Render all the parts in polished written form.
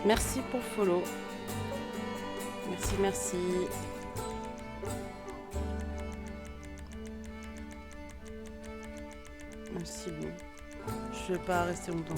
Merci pour le follow. Merci, merci. Merci, bon. Je vais pas rester longtemps.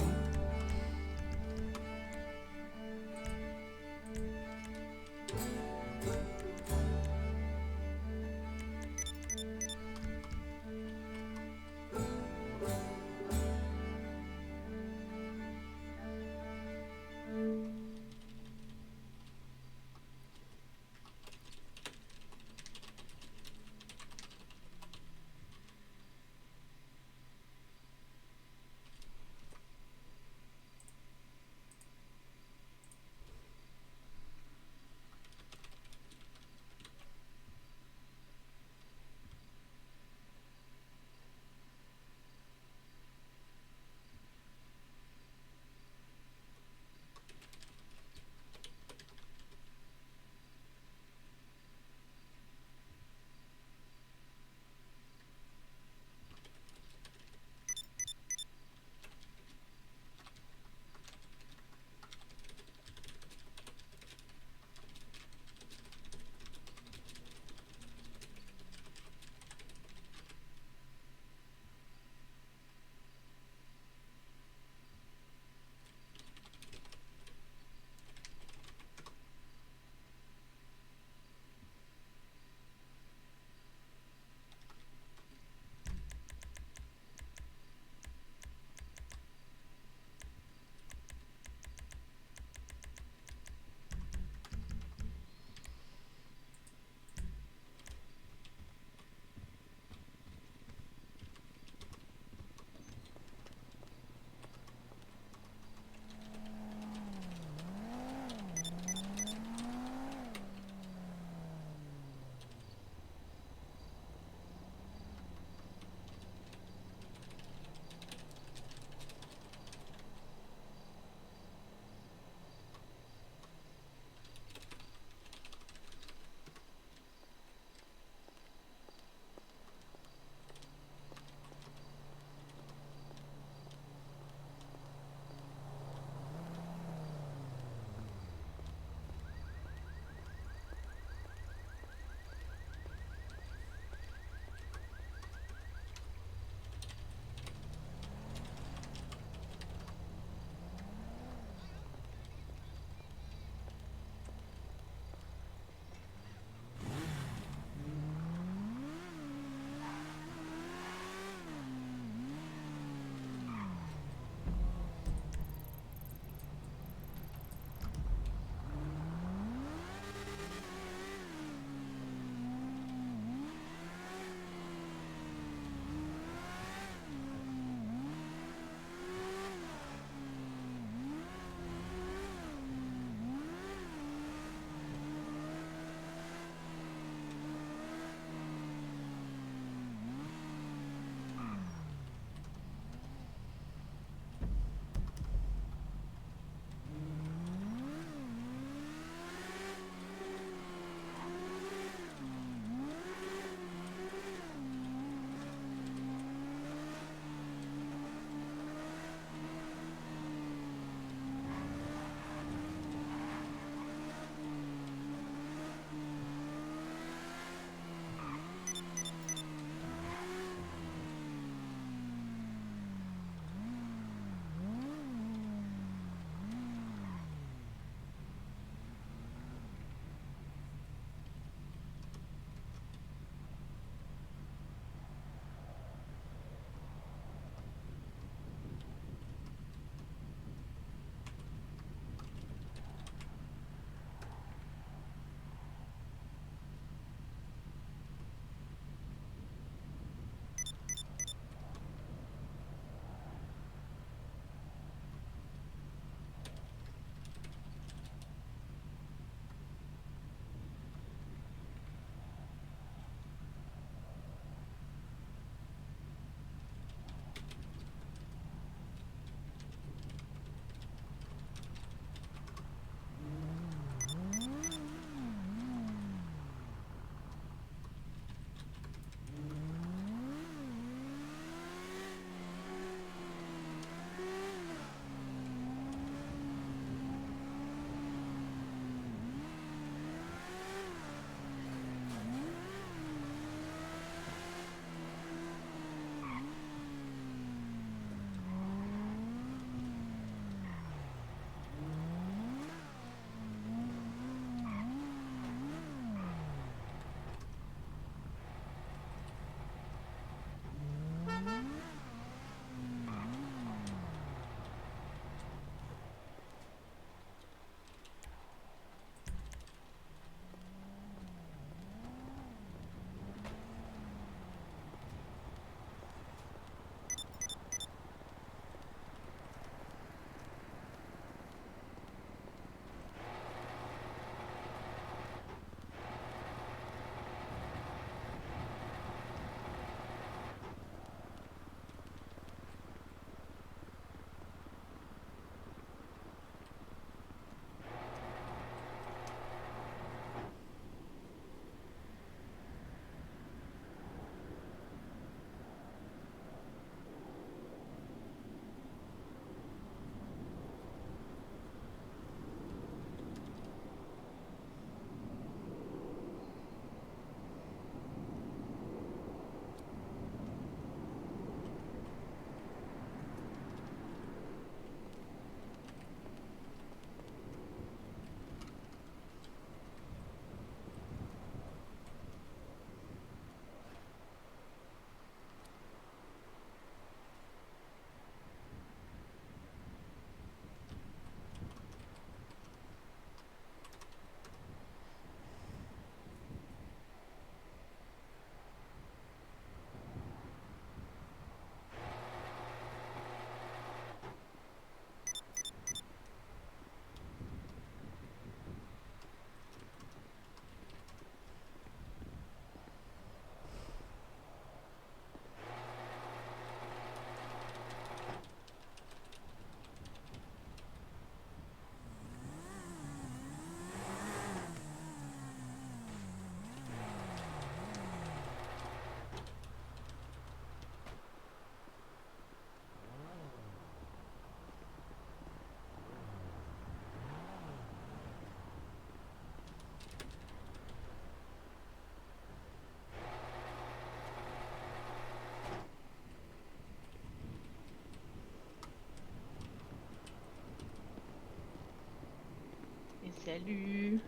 Salut.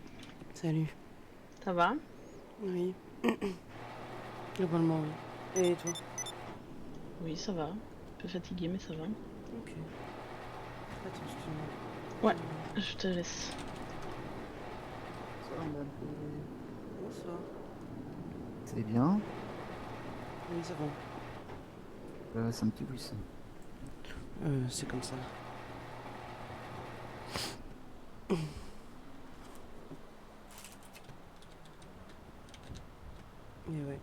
Salut. Ça va? Oui. Globalement, oui. Et toi? Oui, ça va. Un peu fatigué, mais ça va. Ok. Attends, Ouais, je te laisse. Bonsoir madame. Bonsoir. Vous allez bien? Oui, ça va. C'est un petit bruit ça. C'est comme ça. Et ouais.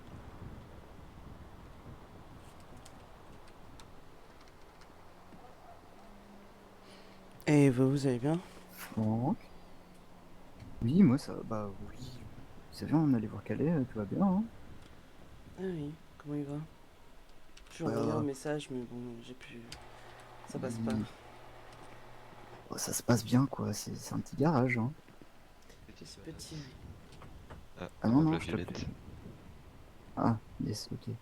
Et vous allez bien? Franck? Oui, moi ça. Bah oui. Vous savez, on allait voir Calais, tout va bien, hein? Ah oui, comment il va? J'ai envoyé un Bah message, mais bon, j'ai pu... Ça passe pas. oui. Bah, ça se passe bien quoi, c'est un petit garage, hein. C'est petit, oui. Ah, Ah non, robe la non, je t'appelais. violette. Ah, yes, ok.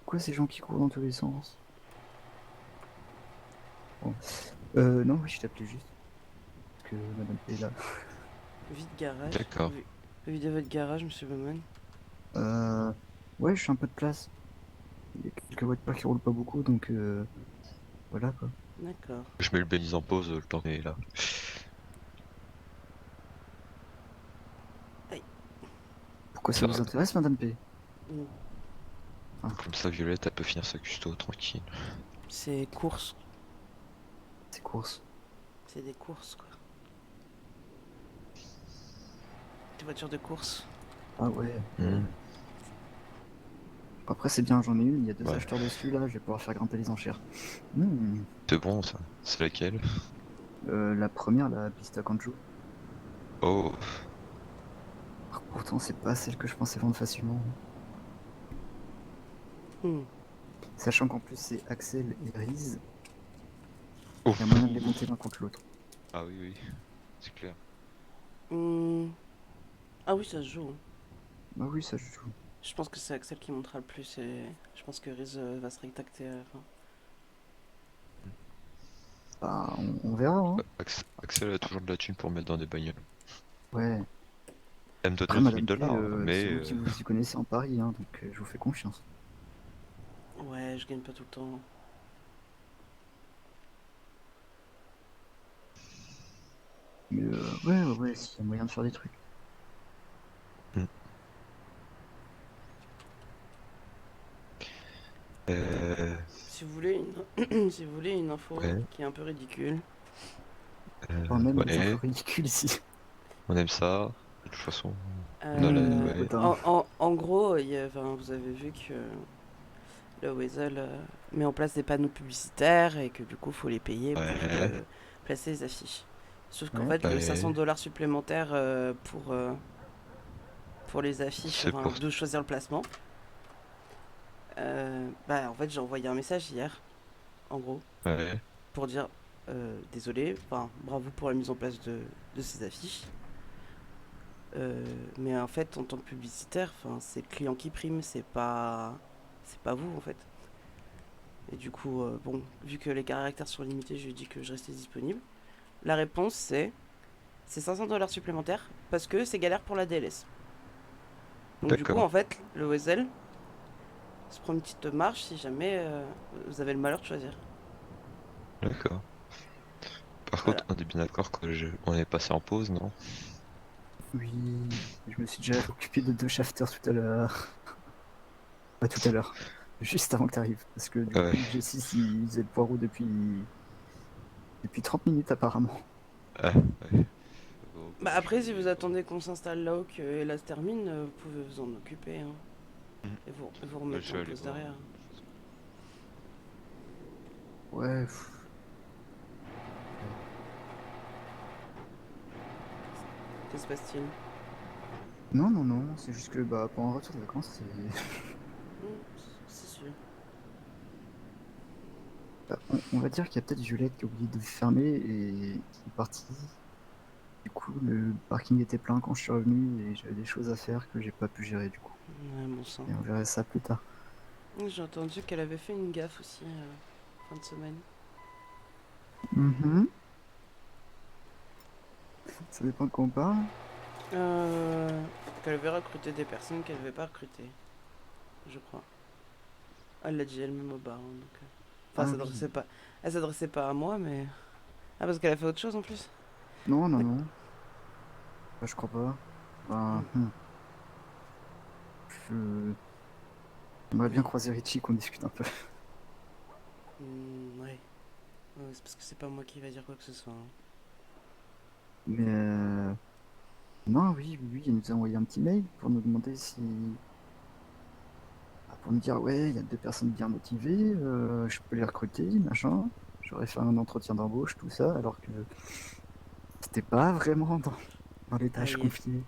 Quoi ces gens qui courent dans tous les sens? Bon. Non, oui, je t'appelais juste. Parce que madame P est là. Vide garage. D'accord. Videz votre garage, monsieur Bowman. Euh. Ouais, je suis un peu de place. Il y a quelques voitures qui roulent pas beaucoup, donc voilà quoi. D'accord. Je mets le bénis en pause le temps qu'elle est là. Aïe. Pourquoi ça Ça, vous intéresse, madame P? Non. comme ça, Violette, elle peut finir sa custo tranquille. C'est course. C'est course. C'est des courses, quoi. Des voitures de course. Ah ouais. Hmm. Après, c'est bien, j'en ai une, il y a deux Ouais. acheteurs dessus, là, je vais pouvoir faire grimper les enchères. Hmm. C'est bon ça. C'est laquelle? La première, la Pista Canjo. Oh, Pourtant, c'est pas celle que je pensais vendre facilement. Hmm. Sachant qu'en plus, c'est Axel et Riz, oh. il y a moyen de les monter l'un contre l'autre. Ah oui, oui, c'est clair. Hmm. Ah oui, ça se joue, hein. Bah oui, ça je joue. Je pense que c'est Axel qui montera le plus et je pense que Riz va se rétracter à la fin. Bah, on verra, hein. Axel a toujours de la thune pour mettre dans des bagnoles. Ouais. Elle me donne Après, 9000 Madame P, dollars, c'est mais vous qui vous y connaissez en Paris, hein, donc je vous fais confiance. Ouais, je gagne pas tout le temps. Mais ouais, s'il y a moyen de faire des trucs. hmm. Euh, Si vous voulez une, si vous voulez une info ouais, qui est un peu ridicule, Enfin, même les infos ouais, ridicules ici. on aime ça. De toute façon, on a la, euh, ouais, Quentin. en gros, enfin, vous avez vu que le Weasel met en place des panneaux publicitaires et que du coup, faut les payer pour ouais, placer les affiches. Sauf qu'en Ouais. fait, le ouais, 500 $ supplémentaire pour les affiches, c'est enfin, pour, de choisir le placement, bah en fait, j'ai envoyé un message hier, en gros, ouais, pour dire désolé, enfin bravo pour la mise en place de ces affiches. Mais en fait, en tant que publicitaire, c'est le client qui prime, c'est pas vous en fait. Et du coup, bon, vu que les caractères sont limités, je lui ai dit que je restais disponible. La réponse c'est 500 $ supplémentaires parce que c'est galère pour la DLS. Donc du coup, d'accord, en fait, le Wesel se prend une petite marge si jamais vous avez le malheur de choisir. d'accord. Par Voilà. contre, on est bien d'accord on est passé en pause, non? Oui, je me suis déjà occupé de deux shafters tout à l'heure. Pas tout à l'heure, juste avant que t'arrives. Parce que du Ouais. coup, Jessis, il faisait le poireau depuis 30 minutes apparemment. Ah, ouais. Bon, Bah bah, je après, si vous vais... attendez qu'on s'installe là-haut que la se termine, vous pouvez vous en occuper, hein. Hmm. Et vous Bah, remettez je vais en aller pause voir, derrière. de toute façon. Ouais, Que se passe-t-il? non, c'est juste que bah, pour un retour de vacances, c'est. C'est sûr. Bah, on va dire qu'il y a peut-être Juliette qui a oublié de fermer et qui est partie. Du coup, le parking était plein quand je suis revenu et j'avais des choses à faire que j'ai pas pu gérer du coup. Ouais, bon sang. Et on verra ça plus tard. J'ai entendu qu'elle avait fait une gaffe aussi fin de semaine. Mhm. Ça dépend de quoi on parle. Qu'elle veut recruter des personnes qu'elle veut pas recruter, je crois. Elle l'a dit elle-même au bar. Hein, donc, Enfin, Ah s'adressait oui. pas. Elle s'adressait pas à moi, mais. Ah, parce qu'elle a fait autre chose en plus. Non, non, D'ac- non. Bah, je crois pas. Enfin, Hmm, je... J'aimerais bien oui. croiser Richie, qu'on discute un peu. Ouais. Ouais, c'est parce que c'est pas moi qui va dire quoi que ce soit. Hein. Mais non, oui, oui, oui, il nous a envoyé un petit mail pour nous demander si... Pour nous dire, ouais, il y a 2 personnes bien motivées, je peux les recruter, machin. J'aurais fait un entretien d'embauche, tout ça, alors que c'était pas vraiment dans les tâches Aïe. confiées.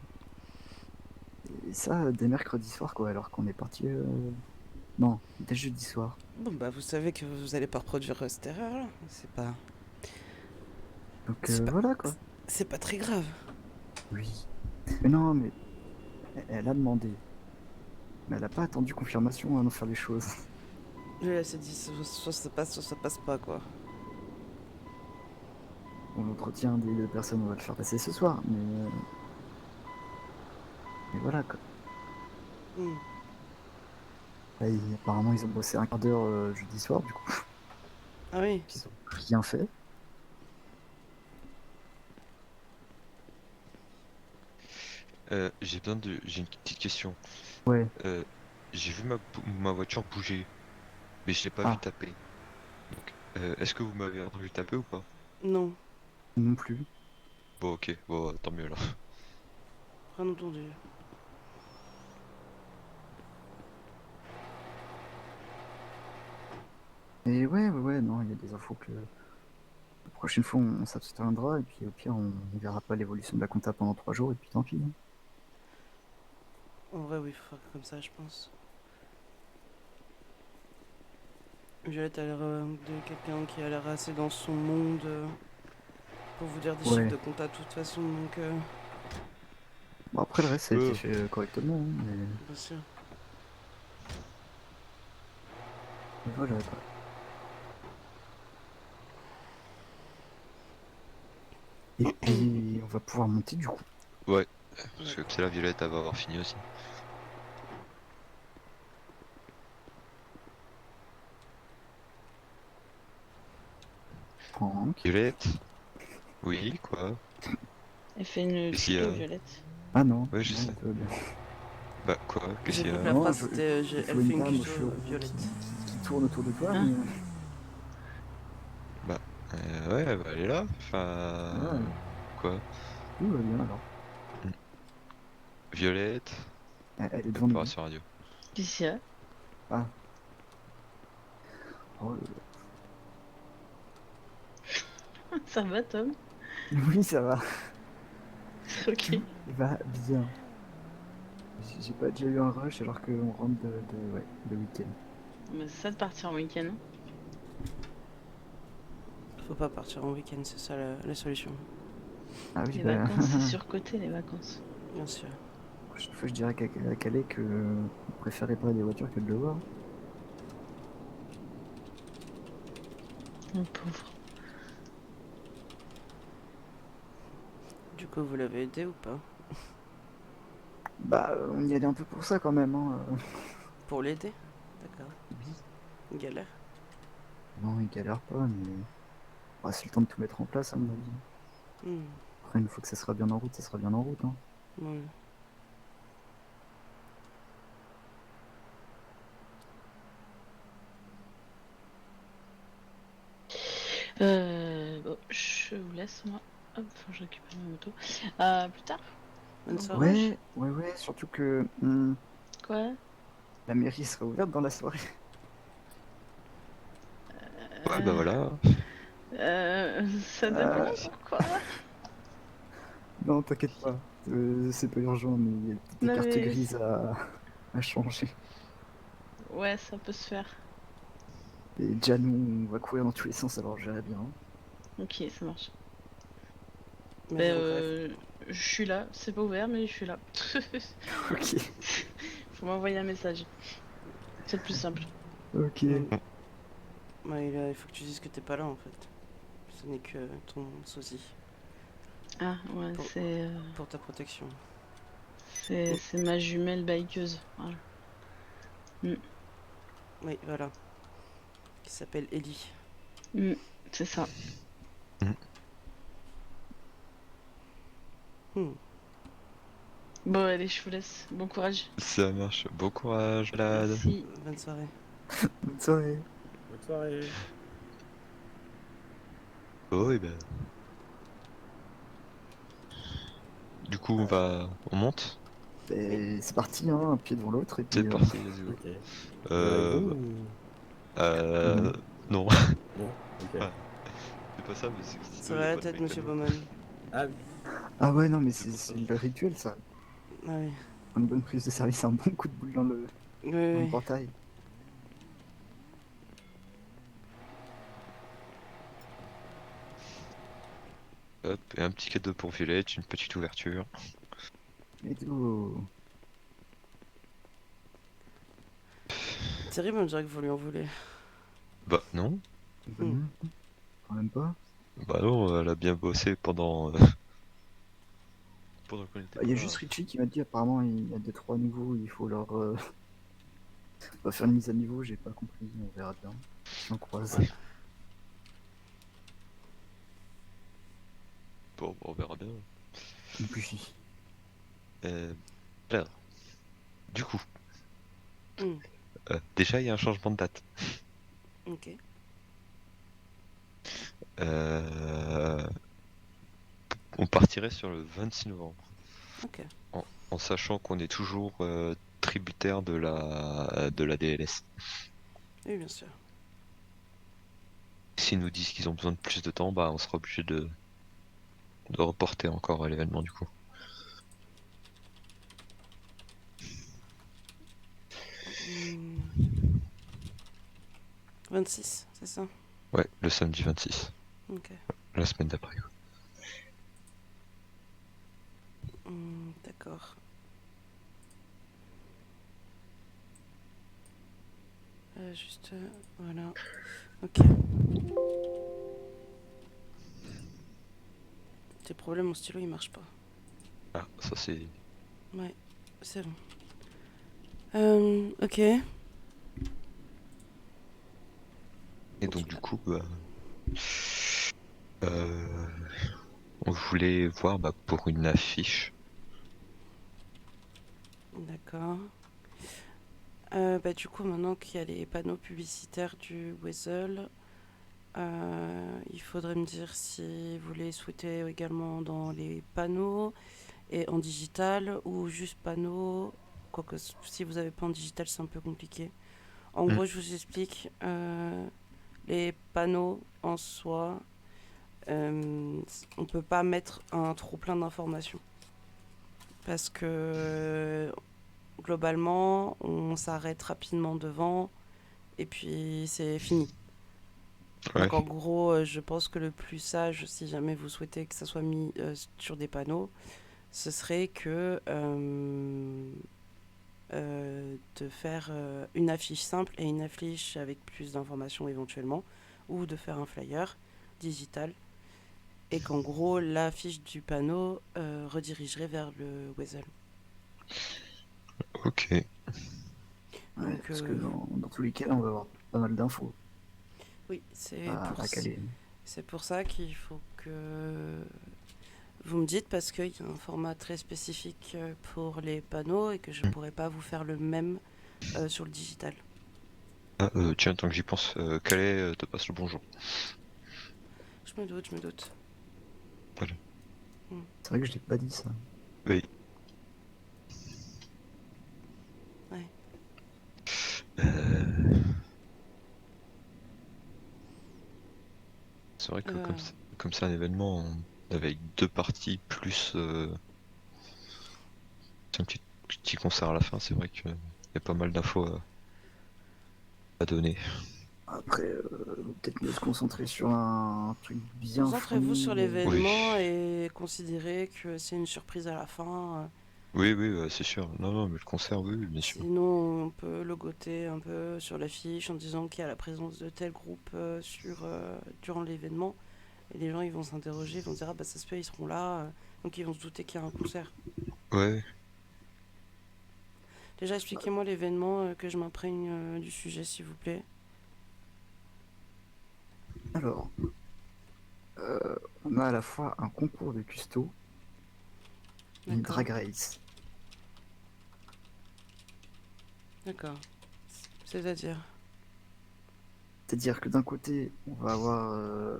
Et ça, dès mercredi soir, quoi, alors qu'on est parti... Non, dès jeudi soir. Bon, bah, vous savez que vous allez pas reproduire cette erreur-là. C'est pas. Donc C'est pas. voilà, quoi. C'est pas très grave. Oui. Mais non, mais elle a demandé. Mais elle a pas attendu confirmation avant de faire les choses. Elle s'est dit soit ça passe pas, quoi. Bon, l'entretien des 2 personnes, on va le faire passer ce soir, mais voilà, quoi. Hmm. Là, apparemment, ils ont bossé un quart d'heure jeudi soir, du coup, Ah oui. ils ont rien fait. J'ai une petite question. Ouais. Euh, j'ai vu ma voiture bouger, mais je l'ai pas vu Ah, taper. Donc, est-ce que vous m'avez entendu taper ou pas? Non, non plus. Bon, ok, bon, tant mieux alors. rien entendu. Et ouais, ouais, ouais, non, il y a des infos que la prochaine fois, on s'abstiendra, et puis au pire, on verra pas l'évolution de la compta pendant 3 jours, et puis tant pis. Hein. En vrai, oui, il faut faire comme ça, je pense. Violette a l'air de quelqu'un qui a l'air assez dans son monde pour vous dire des chiffres Ouais. de compta de toute façon, donc Bon, après, le reste, ça a été Euh, fait correctement, hein, bien sûr. mais voilà, quoi. Et puis, on va pouvoir monter, du coup. ouais, parce Ouais. que c'est la Violette, elle va avoir fini aussi. Franck. Violette? Oui, quoi? Elle fait une Qu'est-ce qu'il y tuto, a? Violette. Ah non, Ouais, je non, sais. tout va bien. Bah, quoi? Qu'est-ce J'ai qu'il y cru que a? la Non, phrase c'était il faut elle une fait une dame aux custo cheveux roux Violette. qui tourne autour de toi, Hein? mais Bah, ouais, bah, elle est là. Enfin, ouais, quoi? tout va bien alors. Hmm. Violette? Elle est devant nous. Opération radio. Qu'est-ce qu'il y a? Ah, oh, Ça va, Tom? oui, ça va. Ok. Tout va bien. J'ai pas déjà eu un rush alors qu'on rentre ouais, de week-end. Mais c'est ça de partir en week-end. Hein. Faut pas partir en week-end, c'est ça la solution. Ah oui, Les bah, vacances, c'est surcoté, les vacances. Bien sûr. la prochaine fois, je dirais à Calais que on préfère réparer des voitures que de le voir. Mon pauvre. Du coup, vous l'avez aidé ou pas? Bah, on y allait un peu pour ça quand même, hein. Pour l'aider? D'accord. Oui. Galère. Non, il galère pas, mais bah, c'est le temps de tout mettre en place, à mon avis. Hmm. Après, une fois que ça sera bien en route, ça sera bien en route, hein. Ouais. Bon, je vous laisse, moi. Hop, faut que je récupère ma moto. Plus tard? Bonne Bon soirée. courage. Ouais, ouais, ouais, surtout que Quoi? la mairie sera ouverte dans la soirée. Ouais, bah Euh, voilà. Ça dépend, Euh, pourquoi? non, t'inquiète pas, c'est pas urgent, mais il y a peut-être des Non cartes mais... grises à changer. Ouais, ça peut se faire. Et déjà, nous, on va courir dans tous les sens, alors je verrai bien. Ok, ça marche. Mais Ben, bon, bref. je suis là. C'est pas ouvert, mais je suis là. Ok, Faut m'envoyer un message. C'est le plus simple. ok. Ouais, il faut que tu dises que t'es pas là en fait. Ce n'est que ton sosie. Ah, ouais, Pour- c'est pour ta protection. c'est ma jumelle bikeuse. Voilà. Oui, voilà. Qui s'appelle Ellie. Mm, c'est ça. Hmm. Hmm. Bon, allez, je vous laisse. Bon courage. Ça marche. Bon courage, malade. Merci. Bonne soirée. Bonne soirée. Bonne soirée. Oh, et ben. Du coup, on monte. Et c'est parti, hein, un pied devant l'autre, et C'est puis parti, let's go. Ok. Vous avez le Euh, bon ou... euh, non. non. Non? Ok. Enfin, c'est pas ça, mais c'est que Ça sinon, y va a la pas de tête, monsieur mécano. Bowman? Ah oui. Ah ouais, non, mais C'est pour ça. c'est le rituel, ça. Ah oui. Une bonne prise de service, un bon coup de boule Oui, dans le oui. portail. Hop, et un petit cadeau pour Violette, une petite ouverture. Et tout. Terrible, on dirait que vous lui en voulez. Bah non. Bah Hmm. non, quand même pas. Bah non, elle a bien bossé pendant, pendant qu'on était Il y pas a là. juste Richie qui m'a dit apparemment il y a 2-3 nouveaux, il faut leur on va faire une mise à niveau, j'ai pas compris, on verra bien. Si on croise. Bon, on verra bien. Une pluie. Euh, alors, du coup, Hmm. déjà il y a un changement de date. Ok. Euh, on partirait sur le 26 novembre. Ok. En sachant qu'on est toujours tributaire de la DLS. Oui, bien sûr. S'ils nous disent qu'ils ont besoin de plus de temps, bah on sera obligé de reporter encore l'événement du coup. Hmm. 26, c'est ça? Ouais, le samedi 26, Ok. la semaine d'après. D'accord. Juste, voilà. Ok. Tes problèmes, mon stylo, il marche pas. Ah, ça c'est... Ouais, c'est bon. Ok. Et donc du coup, euh, on voulait voir pour une affiche. D'accord. Bah, du coup, maintenant qu'il y a les panneaux publicitaires du Weasel, il faudrait me dire si vous les souhaitez également dans les panneaux et en digital ou juste panneaux. Quoique, si vous n'avez pas en digital, c'est un peu compliqué. En Mm. gros, je vous explique. Les panneaux en soi, on peut pas mettre un trop plein d'informations. Parce que globalement, on s'arrête rapidement devant et puis c'est fini. Ouais, Donc en gros, je pense que le plus sage, si jamais vous souhaitez que ça soit mis sur des panneaux, ce serait que de faire une affiche simple et une affiche avec plus d'informations éventuellement, ou de faire un flyer digital, et qu'en gros, l'affiche du panneau redirigerait vers le Weasel. ok. Ouais, Donc parce que dans tous les cas, on va avoir pas mal d'infos oui, à caler. c'est pour ça qu'il faut que vous me dites, parce qu'il y a un format très spécifique pour les panneaux et que je Mm. pourrais pas vous faire le même sur le digital. Ah, tiens, tant que j'y pense, Calais te passe le bonjour. Je me doute, je me doute. Voilà. C'est vrai que je l'ai pas dit ça. Oui. Ouais. Euh, C'est vrai que Euh, comme c'est un événement avec deux parties plus un petit concert à la fin, c'est vrai qu'il y a pas mal d'infos à donner. Après, peut-être mieux se concentrer sur un truc bien Concentrez-vous sur fourni. Oui. l'événement et considérez que c'est une surprise à la fin. Oui, oui, c'est sûr. Non, non, mais le concert, oui, oui, bien sûr. Sinon, on peut logoter un peu sur l'affiche en disant qu'il y a la présence de tel groupe durant l'événement. Et les gens, ils vont s'interroger, ils vont se dire, ah bah ça se fait, ils seront là. Donc ils vont se douter qu'il y a un concert. Ouais. Déjà, expliquez-moi l'événement, que je m'imprègne du sujet, s'il vous plaît. Alors, on a à la fois un concours de custo et une D'accord. drag race. D'accord. C'est-à-dire. C'est-à-dire que d'un côté, on va avoir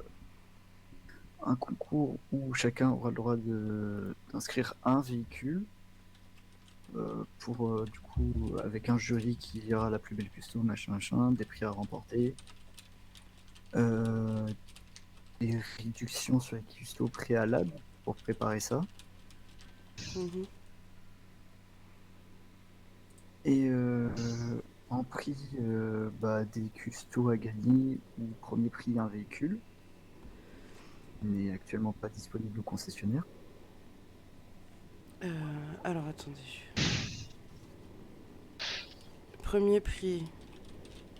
un concours où chacun aura le droit d'inscrire un véhicule pour du coup avec un jury qui dira la plus belle custo, machin machin, des prix à remporter, euh, des réductions sur les custos préalables pour préparer ça, Mhm. et en prix bah, des custos à gagner ou premier prix un véhicule, qui n'est actuellement pas disponible au concessionnaire. Alors, attendez. Premier prix,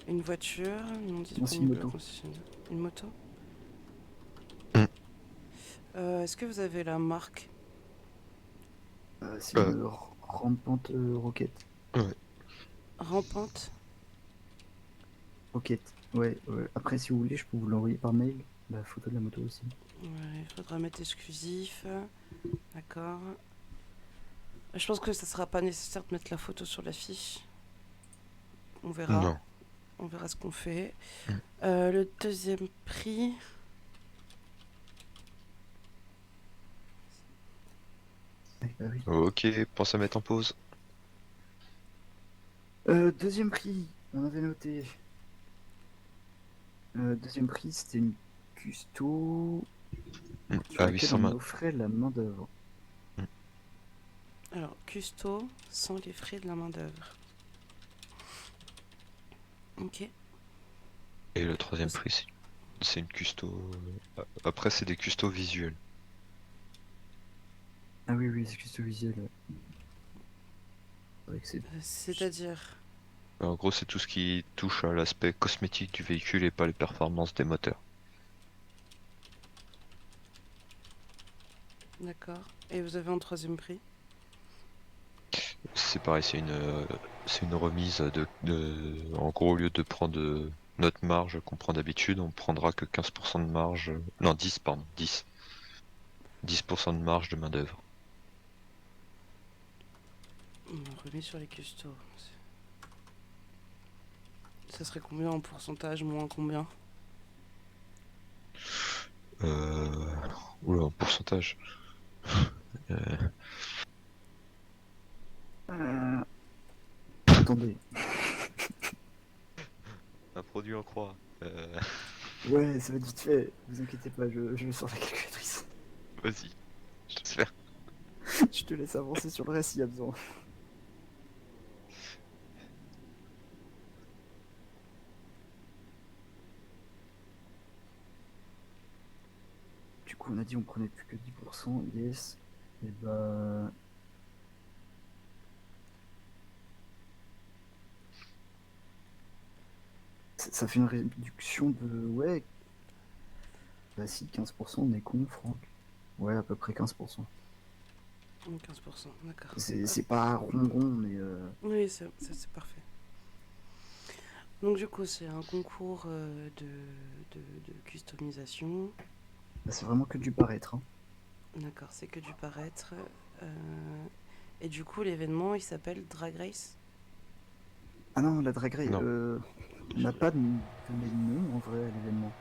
une voiture non Non, c'est une disponible au moto. concessionnaire. Une moto. Mm. Est-ce que vous avez la marque? C'est Euh, une rampante roquette. ouais. Rampante? Roquette, ouais, ouais. Après, si vous voulez, je peux vous l'envoyer par mail, la photo de la moto aussi. Ouais, il faudra mettre exclusif. D'accord. Je pense que ça sera pas nécessaire de mettre la photo sur la fiche. On verra. Non. On verra ce qu'on fait. Mm. Le deuxième prix. Ouais, bah oui. Ok, pense à mettre en pause. Deuxième prix, on avait noté. Deuxième prix, c'était une custo sur À laquelle 800 on mains. offrait la main d'œuvre. Alors, custo sans les frais de la main-d'œuvre. Ok. Et le troisième Ça- prix, c'est une custo. Après, c'est des custos visuels. Ah oui, oui, c'est custo visuel. Ouais. C'est vrai que c'est... C'est-à-dire. En gros, c'est tout ce qui touche à l'aspect cosmétique du véhicule et pas les performances des moteurs. D'accord. Et vous avez un troisième prix? C'est pareil, c'est une remise en gros, au lieu de prendre notre marge qu'on prend d'habitude, on prendra que 15% de marge. Non, 10, pardon, 10. 10% de marge de main-d'œuvre. On remet sur les custos. Ça serait combien en pourcentage? Moins combien? Euh... Oula, en pourcentage. Euh, Euh, Attendez. Un produit en croix. Ouais, ça va être vite fait. Vous inquiétez pas, je vais sur la calculatrice. Vas-y, je te faire. Je te laisse avancer sur le reste s'il y a besoin. Du coup, on a dit on prenait plus que 10%, yes. Et bah... ça fait une réduction de... Ouais, bah si, 15%, on est con, Franck. Ouais, à peu près 15%. 15%, d'accord. C'est pas rond, mais... Oui, c'est parfait. Donc du coup, c'est un concours de customisation. bah, c'est vraiment que du paraître. Hein. D'accord, c'est que du paraître. Et du coup, l'événement, il s'appelle Drag Race. Ah non, la drag race, Non. on n'a pas donné de nom en vrai à l'événement.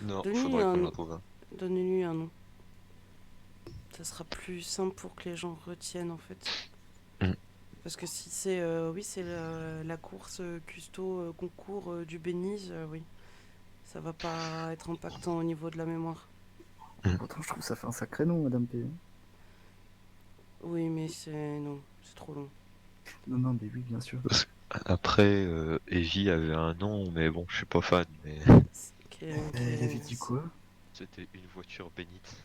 Non, Donnez-lui faudrait qu'on un, en trouve un. donnez-lui un nom. Ça sera plus simple pour que les gens retiennent en fait. Mm. Parce que si c'est oui, c'est la course custo concours du Béniz, oui, ça va pas être impactant au niveau de la mémoire. Pourtant, je trouve que ça fait un sacré nom, Madame P. Oui, mais c'est non, c'est trop long. Non, non, mais oui, bien sûr. Après, Evie avait un nom, mais bon, je suis pas fan. Mais Elle avait dit quoi? c'était une voiture bénite.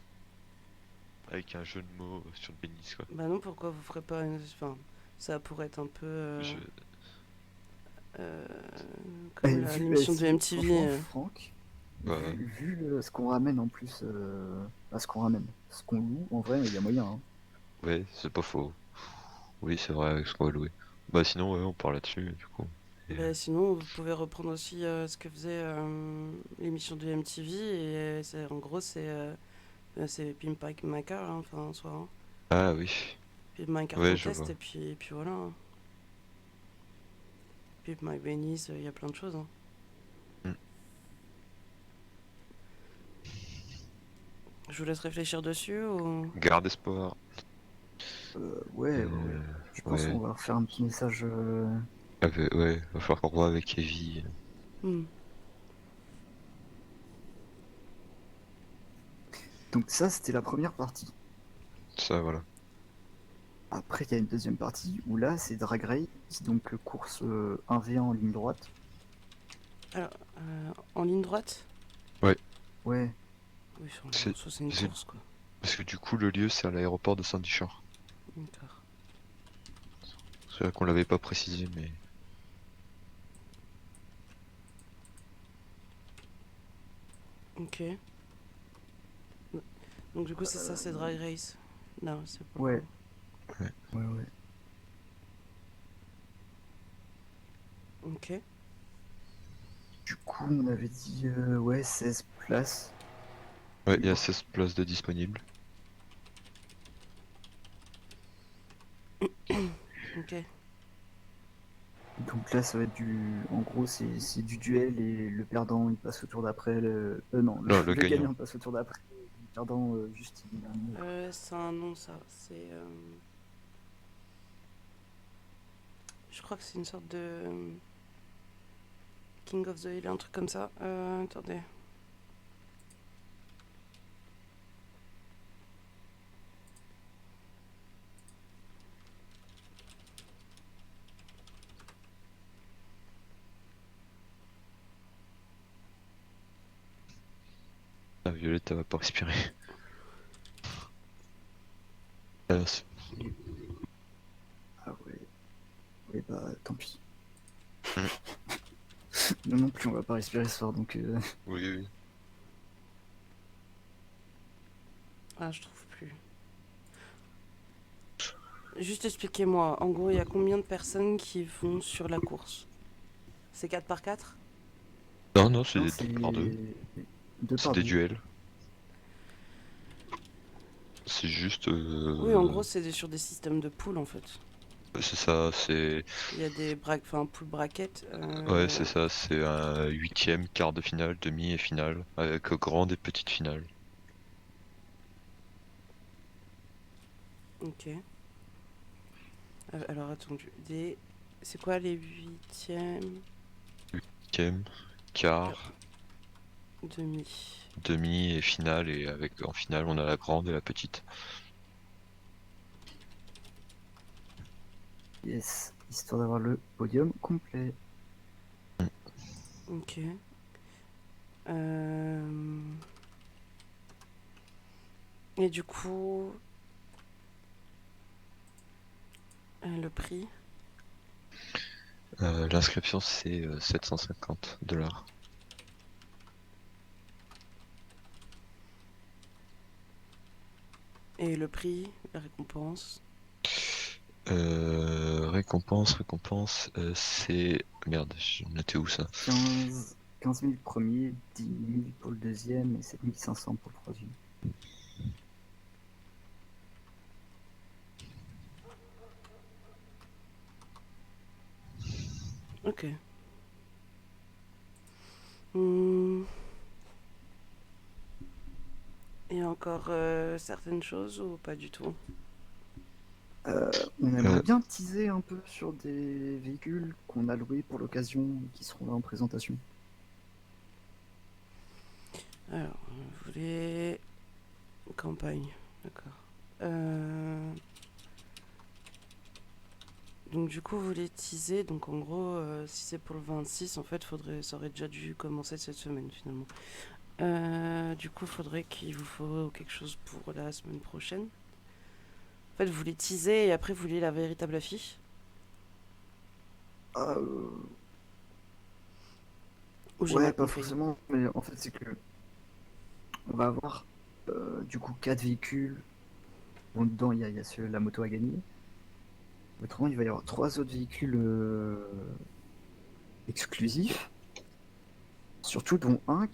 Avec un jeu de mots sur le bénite, quoi. Bah non, pourquoi vous ferez pas une... Enfin, ça pourrait être un peu Je... comme l'émission de Franchement, MTV. Franck, Bah, Vu ce qu'on ramène en plus, ce qu'on ramène, ce qu'on loue, en vrai, il y a moyen. Hein. ouais, c'est pas faux. Oui, c'est vrai avec ce qu'on va louer. Bah sinon, ouais, on part là-dessus, du coup. Et, Bah, sinon, vous pouvez reprendre aussi ce que faisait l'émission de MTV. Et en gros, c'est Pimp My Car, hein, enfin, en soi. Hein. Ah oui, Pimp My Car ouais, je Contest, vois. et puis voilà. Hein. Pimp My Venice, il y a plein de choses. Hein. Hmm. Je vous laisse réfléchir dessus ou... Garde espoir. Ouais. Je pense qu'on Ouais, va faire un petit message. ouais, va falloir qu'on revoie avec Evie. Hmm. Donc ça, c'était la première partie. Ça, voilà. Après, il y a une deuxième partie où là, c'est Drag Race, donc course 1v1 en ligne droite. Alors, en ligne droite? Ouais, Ouais, Oui, c'est ça c'est une c'est- course, quoi. parce que du coup, le lieu, c'est à l'aéroport de Saint-Dichard. D'accord. C'est vrai qu'on l'avait pas précisé, mais... Ok. Donc du coup, c'est ça, c'est Drag Race. Non, c'est pas ouais, cool. Ouais. ouais. Ok. Du coup, on avait dit, ouais, 16 places. Ouais, il y a libres. 16 places de disponibles. Ok. Donc là, ça va être du. En gros, c'est du duel et le perdant, il passe au tour d'après. Non, Non, le le gagnant. gagnant passe au tour d'après. Le perdant, juste, il élimine l'autre. C'est un nom, ça. C'est... Je crois que c'est une sorte de... King of the Hill, un truc comme ça. Attendez. Ah, Violette, elle va pas respirer. C'est- Et- Ah ouais. Ouais, bah, tant pis. Hmm. Nous non plus, on va pas respirer ce soir, donc. Oui, oui. Ah, je trouve plus. Juste expliquez-moi. En gros, il y a combien de personnes qui vont sur la course? C'est 4 par 4? Non, non, c'est Non, des c'est 2 par 2. 2 C'est par des 2. duels. C'est juste... Oui, en gros, sur des systèmes de poules, en fait. c'est ça, c'est... Il y a des enfin, pool bracket. Ouais, c'est ça, c'est un huitième, quart de finale, demi et finale, avec grande et petite finale. Ok. Alors, attends. C'est quoi les huitièmes? Huitième, Quart- quart, Demi. demi et finale, et avec en finale, on a la grande et la petite. Yes, histoire d'avoir le podium complet. Ok. Euh, Et du coup, le prix? L'inscription, c'est 750 $. Et le prix, la récompense? Récompense, c'est... Merde, j'ai noté où ça? 15 000 premier, 10 000 pour le deuxième et 7 500 pour le troisième. Ok. Hmm. Et encore certaines choses ou pas du tout? On Euh, aimerait bien teaser un peu sur des véhicules qu'on a loués pour l'occasion et qui seront là en présentation. Alors, vous voulez... Campagne, d'accord. Donc du coup, vous voulez teaser. Donc en gros, si c'est pour le 26, en fait, ça aurait déjà dû commencer cette semaine finalement. Du coup, faudrait qu'il vous faut quelque chose pour la semaine prochaine. En fait, vous voulez teaser et après vous voulez la véritable affiche. Ah, Ou j'ai Ouais, mal pas compris? forcément, mais en fait, c'est que on va avoir du coup 4 véhicules. Bon, dedans, il y a la moto à gagner. Autrement, il va y avoir 3 autres véhicules exclusifs. Surtout, dont un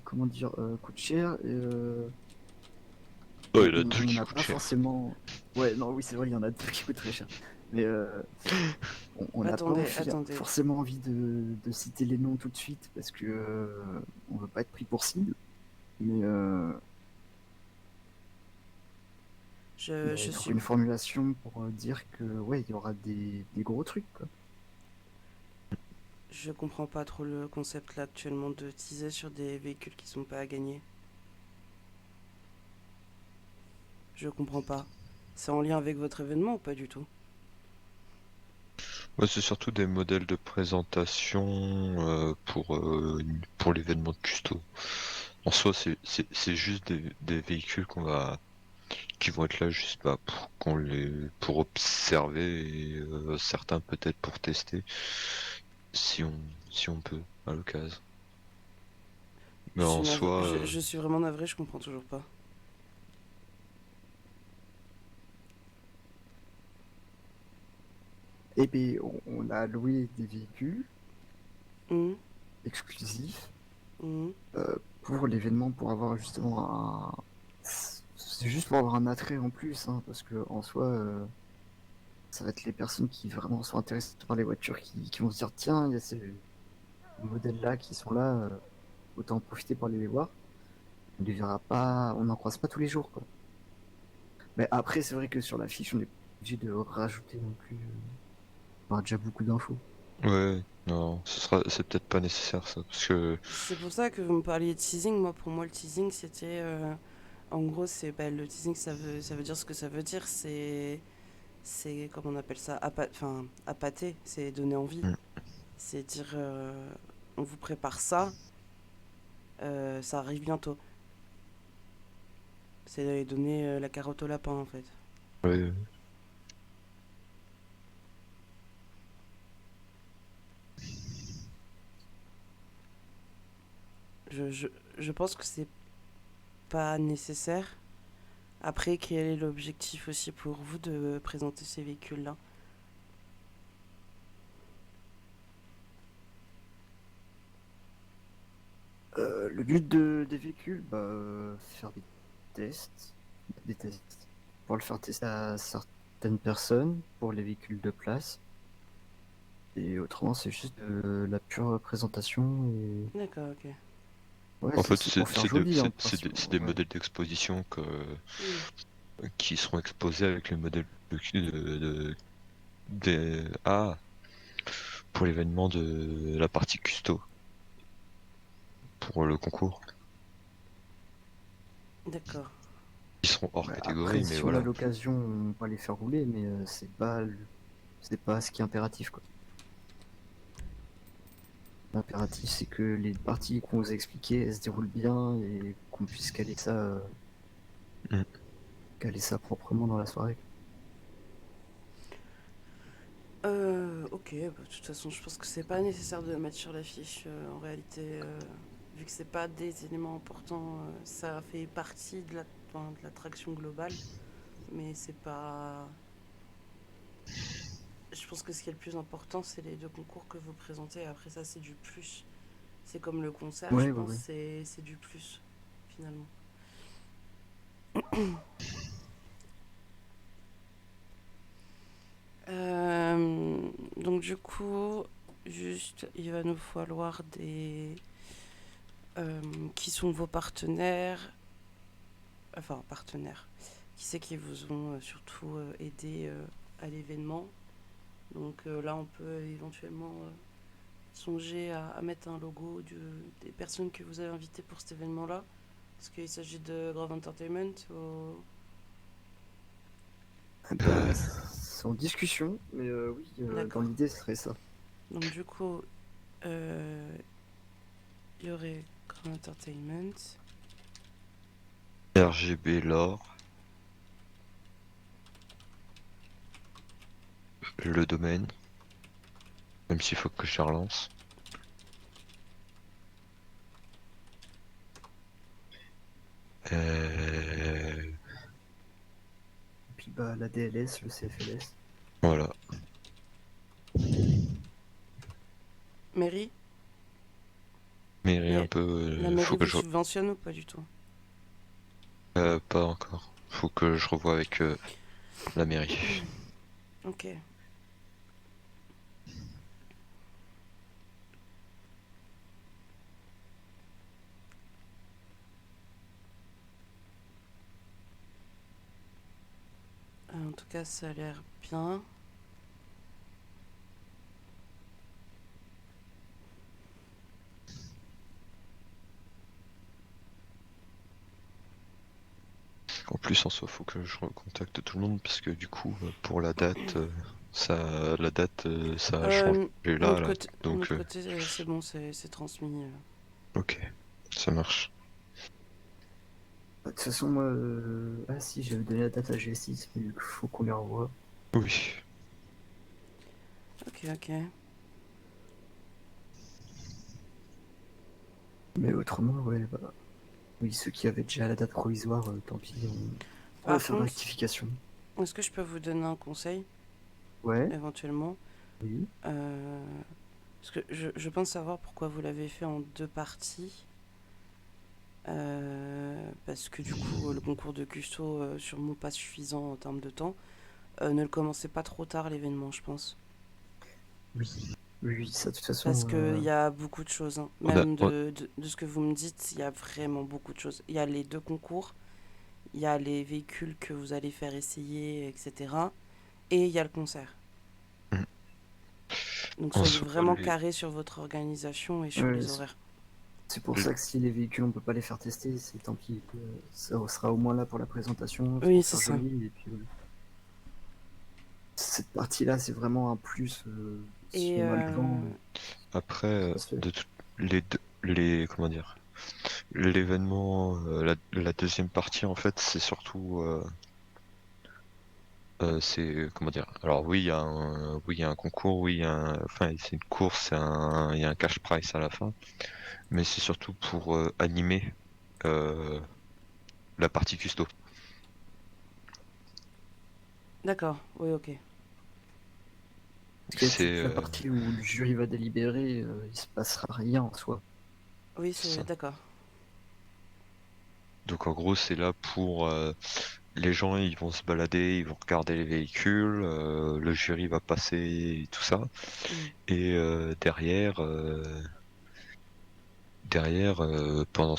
comment dire, coûte cher. Et, Oh, il y en a deux on qui n'a coûtent pas cher. forcément. Ouais, non, oui, c'est vrai, il y en a deux qui coûtent très cher. Mais on n'a pas Attendez, attendez. forcément envie de citer les noms tout de suite parce que on veut pas être pris pour cible. Mais Je il y aura suis. une formulation pour dire que ouais, il y aura des gros trucs, quoi. Je comprends pas trop le concept là actuellement de teaser sur des véhicules qui sont pas à gagner. Je comprends pas. C'est en lien avec votre événement ou pas du tout? Ouais, c'est surtout des modèles de présentation pour l'événement de Custo. En soi, c'est juste des véhicules qui vont être là juste pour observer et certains peut-être pour tester si on, si on peut à l'occasion. Mais en soi, Je suis vraiment navré, je comprends toujours pas. Et puis on a loué des véhicules Hum, exclusifs hum. pour l'événement pour avoir justement un. C'est juste pour avoir un attrait en plus, hein, parce que en soi, ça va être les personnes qui vraiment sont intéressées par les voitures qui vont se dire tiens, il y a ces modèles-là qui sont là, autant en profiter pour aller les voir. On les verra pas, on n'en croise pas tous les jours, quoi. Mais après, c'est vrai que sur la fiche, on est pas obligé de rajouter non plus. On aura déjà beaucoup d'infos. ouais, non, c'est peut-être pas nécessaire ça, parce que C'est pour ça que vous me parliez de teasing. Moi, pour moi, le teasing, c'était. En gros, c'est. Bah, le teasing, ça veut dire ce que ça veut dire. C'est. Comment on appelle ça? Enfin, appâter. C'est donner envie. hmm, C'est dire. On vous prépare ça. Ça arrive bientôt. C'est donner la carotte au lapin, en fait. ouais, Je, je, je pense que c'est pas nécessaire. Après, quel est l'objectif aussi pour vous de présenter ces véhicules-là? Le but des véhicules, bah, faire tests, des tests, pour le faire tester à certaines personnes, pour les véhicules de place. Et autrement, c'est juste la pure présentation. Et... D'accord, ok. Ouais, en fait, c'est pour faire joli, hein, c'est des ouais. modèles d'exposition Hmm. qui seront exposés avec les modèles ah, pour l'événement de la partie custo, pour le concours. D'accord. Ils seront hors Ouais, après, catégorie, mais si on a voilà. l'occasion, on va les faire rouler, mais c'est pas ce qui est impératif, quoi. L'impératif, c'est que les parties qu'on vous a expliquées, elles se déroulent bien et qu'on puisse Hmm. caler ça proprement dans la soirée. Ok, bah, de toute façon, je pense que c'est pas nécessaire de le mettre sur l'affiche. En réalité, vu que c'est pas des éléments importants, ça fait partie enfin, de l'attraction globale, mais c'est pas. Je pense que ce qui est le plus important, c'est les deux concours que vous présentez. Après ça, c'est du plus. C'est comme le concert, je Ouais, ouais, pense, ouais. c'est du plus, finalement. Donc du coup, juste, il va nous falloir des... qui sont vos partenaires? Enfin, partenaires. Qui c'est qui vous ont surtout aidé à l'événement? Donc là, on peut éventuellement songer à mettre un logo des personnes que vous avez invitées pour cet événement-là. Est-ce qu'il s'agit de Grove Entertainment ou... Bah, c'est en discussion, mais oui, dans D'accord. l'idée, ce serait ça. Donc du coup, euh, il y aurait Grove Entertainment. RGB l'or, le domaine, même s'il faut que je les relance. Euh, Et puis bah la DLS, le CFLS. Voilà. Mairie? Mais un Mais peu. la Faut mairie que vous je. subventionne ou pas du tout? Pas encore. Faut que je revoie avec la mairie. Ok. En tout cas, ça a l'air bien. En plus, en soi, faut que je recontacte tout le monde parce que du coup, pour la date, ça a changé là. De Donc, notre côté, c'est bon, c'est transmis. ok, ça marche. Bah, de toute façon, moi. Ah si, j'avais donné la date à G6, mais il faut qu'on les revoie. Oui. Ok, ok. Mais autrement, ouais, bah. Oui, ceux qui avaient déjà la date provisoire, tant pis, on va Par faire une contre, rectification. est-ce que je peux vous donner un conseil, Ouais, éventuellement? oui. Euh, Parce que je pense savoir pourquoi vous l'avez fait en deux parties. Parce que du coup, le concours de custo, sûrement pas suffisant en termes de temps. Ne le commencez pas trop tard l'événement, je pense. Oui. Oui, oui, ça, de toute Parce façon. qu'il y a beaucoup de choses, hein. On a, Même on- de ce que vous me dites, il y a vraiment beaucoup de choses. Il y a les deux concours, il y a les véhicules que vous allez faire essayer, etc. Et il y a le concert. hmm. Donc En soyez soi, vraiment carré sur votre organisation et sur Ouais, les horaires. c'est pour les- ça que si les véhicules on peut pas les faire tester, c'est tant pis. Ça sera au moins là pour la présentation, c'est Oui, pour c'est faire ça. joli. Et puis voilà. Cette partie-là, c'est vraiment un plus. Si Et on a le vent, Après, ça se fait. comment dire, l'événement, la deuxième partie, en fait, c'est surtout, c'est, comment dire, alors oui, il y a un concours, oui, enfin, c'est une course, il y a un cash prize à la fin, mais c'est surtout pour animer euh, la partie custo. d'accord, oui, ok. Parce que C'est toute la partie où le jury va délibérer, il se passera rien en soi. Oui, ça. c'est d'accord. Donc en gros, c'est là pour les gens, ils vont se balader, ils vont regarder les véhicules, le jury va passer et tout ça. Mm. Et derrière, pendant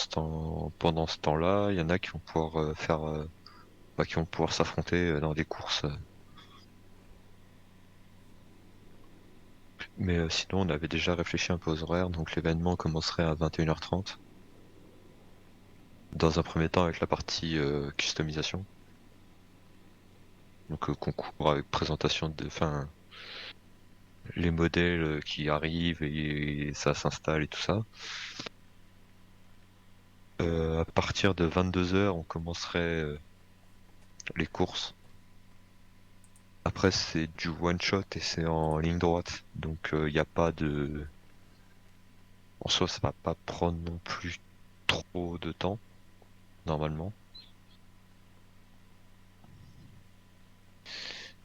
ce temps-là, il y en a qui vont pouvoir qui vont pouvoir s'affronter dans des courses. Mais sinon, on avait déjà réfléchi un peu aux horaires, donc l'événement commencerait à 21h30. Dans un premier temps, avec la partie customisation. Donc concours avec présentation enfin, les modèles qui arrivent et ça s'installe et tout ça. À partir de 22h, on commencerait les courses. Après, c'est du one shot et c'est en ligne droite. Donc, il n'y a pas de. En soi, ça va pas prendre non plus trop de temps, normalement.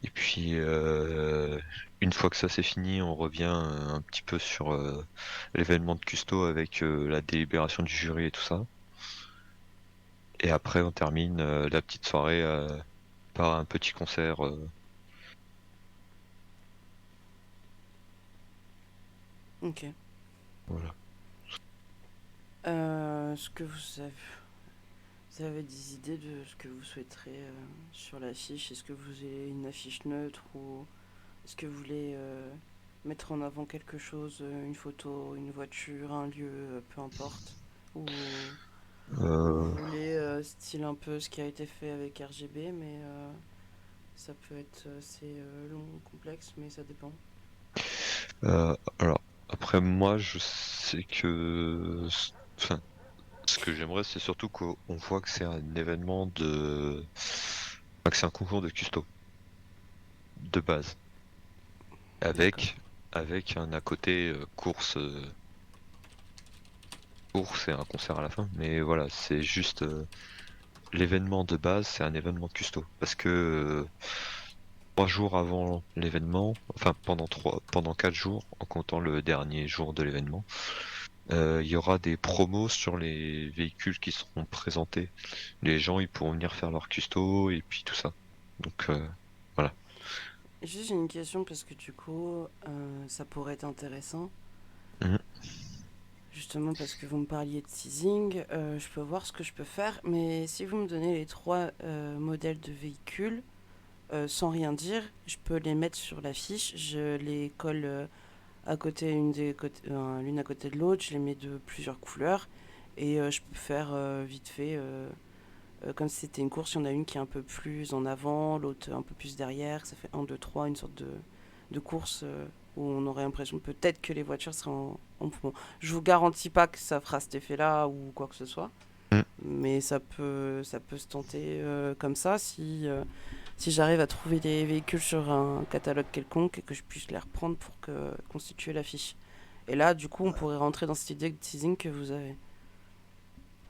Et puis, une fois que ça c'est fini, on revient un petit peu sur l'événement de Custo avec la délibération du jury et tout ça. Et après, on termine la petite soirée par un petit concert. Ok. Voilà. Est-ce que vous avez des idées de ce que vous souhaiterez sur l'affiche? Est-ce que vous avez une affiche neutre ou est-ce que vous voulez mettre en avant quelque chose, une photo, une voiture, un lieu, peu importe? Ou vous Euh, voulez style un peu ce qui a été fait avec RGB, mais ça peut être assez long, complexe, mais ça dépend. alors, après, moi, je sais que. Enfin, ce que j'aimerais, c'est surtout qu'on voit que c'est un événement enfin, que c'est un concours de custo, de base. D'accord. Avec un à côté course et un concert à la fin. Mais voilà, c'est juste. l'événement de base, c'est un événement custo. Parce que 3 jours avant l'événement, enfin pendant 4 jours, en comptant le dernier jour de l'événement, il y aura des promos sur les véhicules qui seront présentés. Les gens, ils pourront venir faire leur custo et puis tout ça. Donc voilà. Juste, j'ai une question parce que du coup, ça pourrait être intéressant. Mhm. Justement parce que vous me parliez de teasing, je peux voir ce que je peux faire, mais si vous me donnez les trois modèles de véhicules, sans rien dire, je peux les mettre sur la fiche, je les colle à côté, l'une à côté de l'autre, je les mets de plusieurs couleurs, et je peux faire vite fait, comme si c'était une course, il y en a une qui est un peu plus en avant, l'autre un peu plus derrière, ça fait un 2 3 une sorte de course où on aurait l'impression peut-être que les voitures seraient en mouvement. Je vous garantis pas que ça fera cet effet-là ou quoi que ce soit, Mm. mais ça peut se tenter comme ça si j'arrive à trouver des véhicules sur un catalogue quelconque et que je puisse les reprendre pour constituer l'affiche. Et là, du coup, on pourrait rentrer dans cette idée de teasing que vous avez.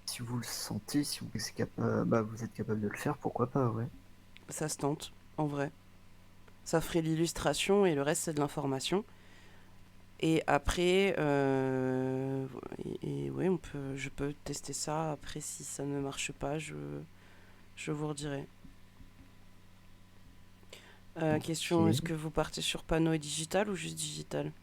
Si vous le sentez, si vous êtes, vous êtes capable de le faire, pourquoi pas, ouais. Ça se tente, en vrai. Ça ferait l'illustration et le reste, c'est de l'information. Et après, et ouais, je peux tester ça. Après, si ça ne marche pas, je vous redirai. Question, est-ce Ok. que vous partez sur panneau et digital ou juste digital?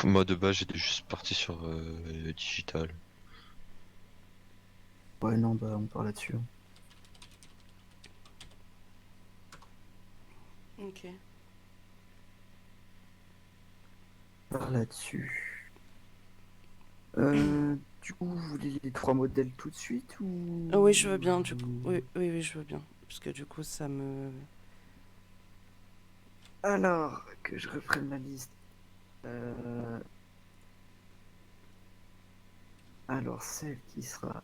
Moi de base, j'étais juste parti sur le digital. Ouais, non, bah on part là-dessus, hein. Ok. On part là-dessus. Du coup, vous voulez les trois modèles tout de suite ou... Oui, je veux bien, du coup. Oui, oui, oui, je veux bien. Parce que du coup, ça me... Alors, que je reprenne la liste. Euh, Alors, celle qui sera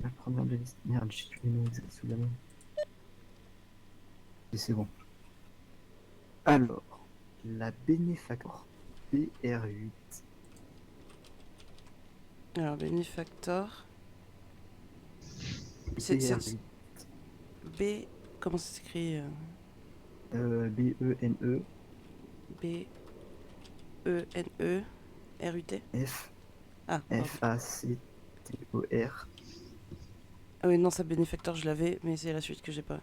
la première de la liste. Merde, j'ai plus les noms exacts sous la main. Et c'est bon. Alors, la Benefactor BR8. Alors, Benefactor. C'est BR8. B... Comment ça s'écrit BENE B-E-N-E R-U-T. F Ah, pardon. FACTOR. Ah oui, non, ça, Benefactor, je l'avais, mais c'est la suite que j'ai pas.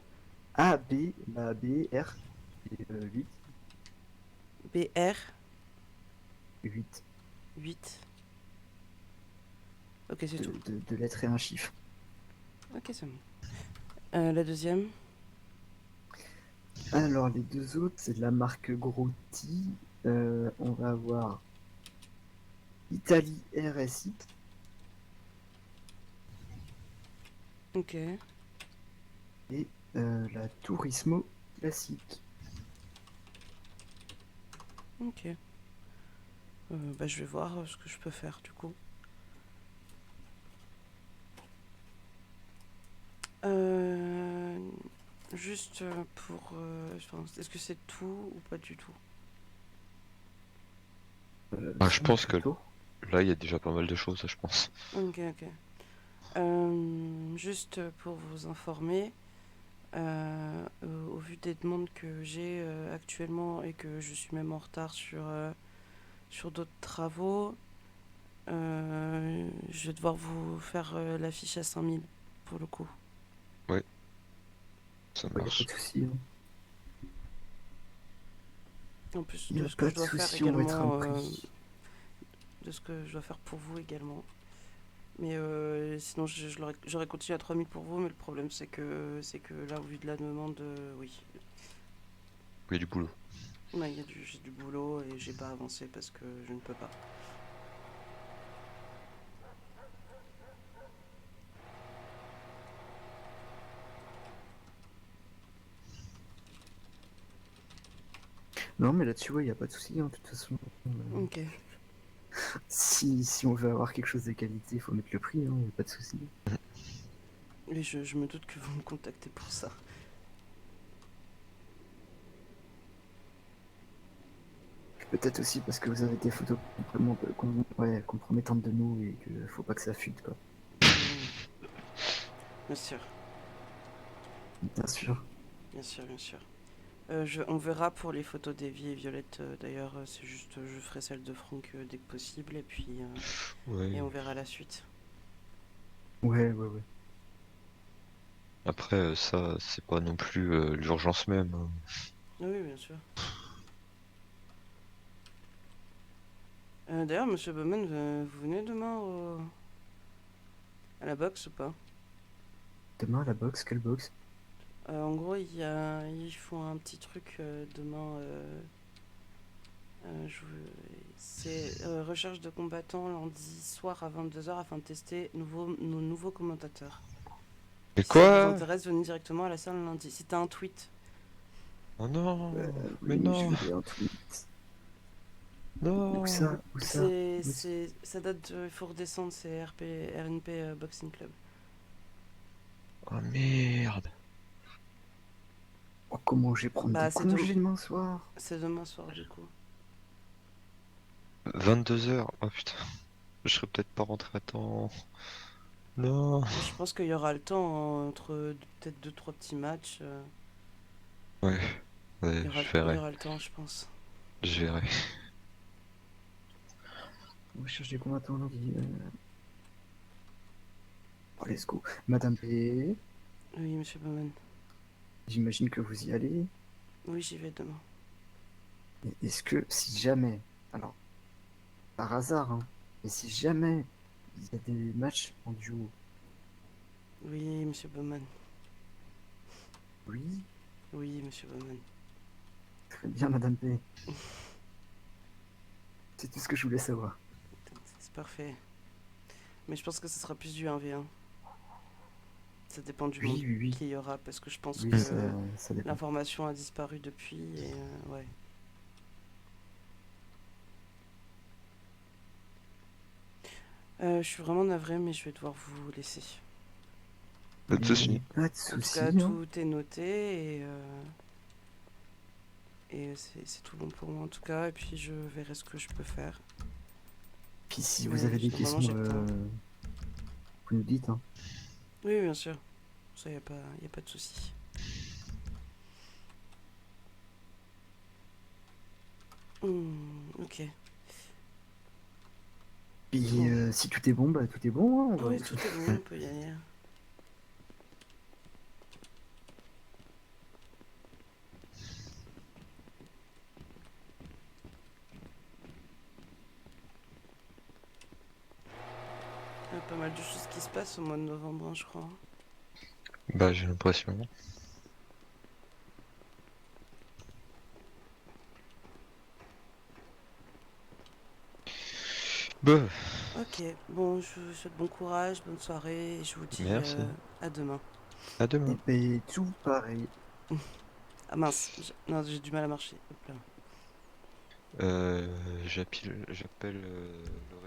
AB, bah BR 8. B-R 8 8. Ok, c'est tout. de lettres et un chiffre. Ok, c'est bon. La deuxième. Alors, les deux autres, c'est de la marque Grotti. On va avoir Italie RSI Ok, et la Turismo classique. ok. Bah, je vais voir ce que je peux faire, du coup. Euh, Juste pour... enfin, est-ce que c'est tout ou pas du tout? Je Ça m'a pense fait que le tour. là, il y a déjà pas mal de choses, je pense. Ok, ok. Juste pour vous informer, au vu des demandes que j'ai actuellement et que je suis même en retard sur d'autres travaux, je vais devoir vous faire l'affiche à 5000 pour le coup. Ouais, ça Il n'y a pas marche. de souci, hein. En plus Il n'y de a ce que pas je de dois faire souci, on mettra un également, prix. de ce que je dois faire pour vous également. Mais sinon, j'aurais continué à 3000 pour vous, mais le problème c'est que là, au vu de la demande, oui. Oui, du boulot. Ouais, j'ai du boulot et j'ai pas avancé parce que je ne peux pas. Non, mais là-dessus, ouais, il n'y a pas de souci, hein. De toute façon, Ok. si on veut avoir quelque chose de qualité, il faut mettre le prix, hein. Il n'y a pas de souci. Mais je me doute que vous me contactez pour ça. Peut-être aussi parce que vous avez des photos compromettantes de nous et que faut pas que ça fuite, quoi. Bien sûr, Bien sûr. bien sûr, bien sûr. On verra pour les photos d'Evie et Violette. D'ailleurs, c'est juste, je ferai celle de Franck dès que possible, et puis Ouais. et on verra la suite. Ouais, ouais, ouais. Après, ça, c'est pas non plus l'urgence même, hein. Oui, bien sûr. D'ailleurs, Monsieur Bowman, vous venez demain à la boxe ou pas? Demain, la boxe, quelle boxe? En gros, ils font un petit truc demain. C'est recherche de combattants lundi soir à 22h afin de tester nos nouveaux commentateurs. Mais Si ça vous quoi? intéresse, venez directement à la salle lundi. C'était un tweet. Oh non, mais Oui, je non, verrai un tweet. Où non. ça? Où ça? Où ça? Ça date de. Il faut redescendre, c'est RNP Boxing Club. Oh merde. Oh, comment je vais prendre Bah, des congés demain soir? c'est demain soir du coup. 22h. Oh putain. Je serais peut-être pas rentré à temps. Non. Je pense qu'il y aura le temps entre peut-être deux trois petits matchs. Ouais, ouais, je Il y verrai. aura le temps, je pense. Je verrai. On recherche des combattants lundi. Oh, let's go. Madame P, Oui, Monsieur Bowman. j'imagine que vous y allez. Oui, j'y vais demain. Mais est-ce que si jamais, alors par hasard, hein, et si jamais il y a des matchs en duo, Oui, Monsieur Bowman. oui, Oui, Monsieur Bowman. très bien, Madame P. C'est tout ce que je voulais savoir. C'est parfait. Mais je pense que ce sera plus du 1v1. Ça dépend du monde Oui, oui, oui. qu'il y aura parce que je pense Oui, que ça dépend. l'information a disparu depuis et ouais. Je suis vraiment navré, mais je vais devoir vous laisser. Pas de soucis. Pas de En tout soucis, cas, hein. tout est noté et c'est tout bon pour moi en tout cas. Et puis je verrai ce que je peux faire. Puis si Mais vous avez des normalement, questions, j'ai le temps. vous nous dites, hein. Oui, bien sûr. Ça, y a pas de souci. Ok. Puis Bon. si tout est bon, bah tout est bon, hein. Oui, tout est bon, on peut y aller. Il y a pas mal de choses qui se passent au mois de novembre, hein, je crois. Bah, j'ai l'impression. Bah, Ok, bon, je vous souhaite bon courage, bonne soirée, et je vous dis merci. à demain. À Et demain. ben tout pareil. Ah mince, non, j'ai du mal à marcher. Hop là. J'appelle le